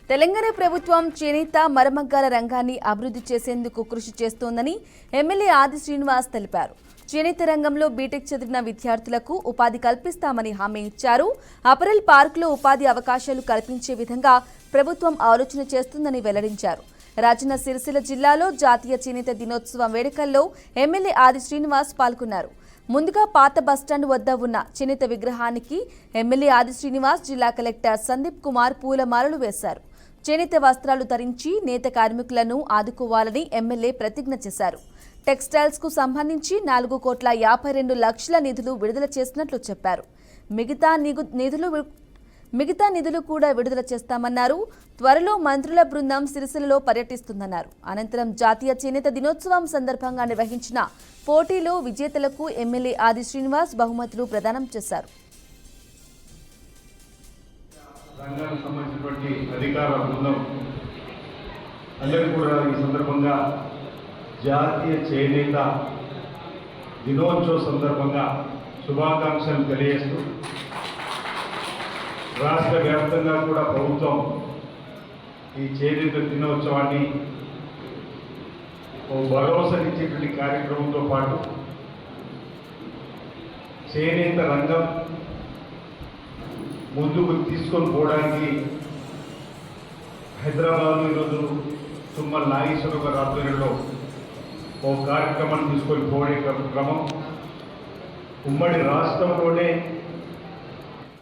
తెలంగాణ ప్రభుత్వం చేనేత మరమగ్గాల రంగాన్ని అభివృద్ధి చేసేందుకు కృషి చేస్తోందని ఎమ్మెల్యే ఆది శ్రీనివాస్ తెలిపారు. చేనేత రంగంలో బీటెక్ చదివిన విద్యార్థులకు ఉపాధి కల్పిస్తామని హామీ ఇచ్చారు. అపరెల్ పార్కులో ఉపాధి అవకాశాలు కల్పించే విధంగా ప్రభుత్వం ఆలోచన చేస్తుందని వెల్లడించారు. రాజన్న సిరిసిల్ల జిల్లాలో జాతీయ చేనేత దినోత్సవం వేడుకల్లో ఎమ్మెల్యే ఆది శ్రీనివాస్ పాల్గొన్నారు. ముందుగా పాత బస్టాండ్ వద్ద ఉన్న చేనేత విగ్రహానికి ఎమ్మెల్యే ఆది శ్రీనివాస్, జిల్లా కలెక్టర్ సందీప్ కుమార్ పూలమాలలు వేశారు. చేనేత వస్త్రాలు ధరించి నేత కార్మికులను ఆదుకోవాలని ఎమ్మెల్యే ప్రతిజ్ఞ చేశారు. టెక్స్టైల్స్ కు సంబంధించి 4,52,00,000 నిధులు విడుదల చేసినట్లు చెప్పారు. మిగతా నిధులు కూడా విడుదల చేస్తామన్నారు. త్వరలో మంత్రుల బృందం సిరిసిల్లలో పర్యటిస్తుందన్నారు. అనంతరం జాతీయ చేనేత దినోత్సవం సందర్భంగా నిర్వహించిన పోటీలో విజేతలకు ఎమ్మెల్యే ఆది శ్రీనివాస్ బహుమతులు ప్రదానం చేశారు. రంగానికి సంబంధించినటువంటి అధికార బృందం అందరికీ కూడా ఈ సందర్భంగా జాతీయ చేనేత దినోత్సవ సందర్భంగా శుభాకాంక్షలు తెలియజేస్తూ రాష్ట్ర వ్యాప్తంగా కూడా ప్రభుత్వం ఈ చేనేత దినోత్సవాన్ని ఓ భరోసానిచ్చేటువంటి కార్యక్రమంతో పాటు చేనేత రంగం ముందుకు తీసుకొని పోవడానికి హైదరాబాద్ ఈరోజు తుమ్మల నాగేశ్వరరావు గారి ఆధ్వర్యంలో ఓ కార్యక్రమాన్ని తీసుకొని పోయే క్రమం ఉమ్మడి రాష్ట్రంలోనే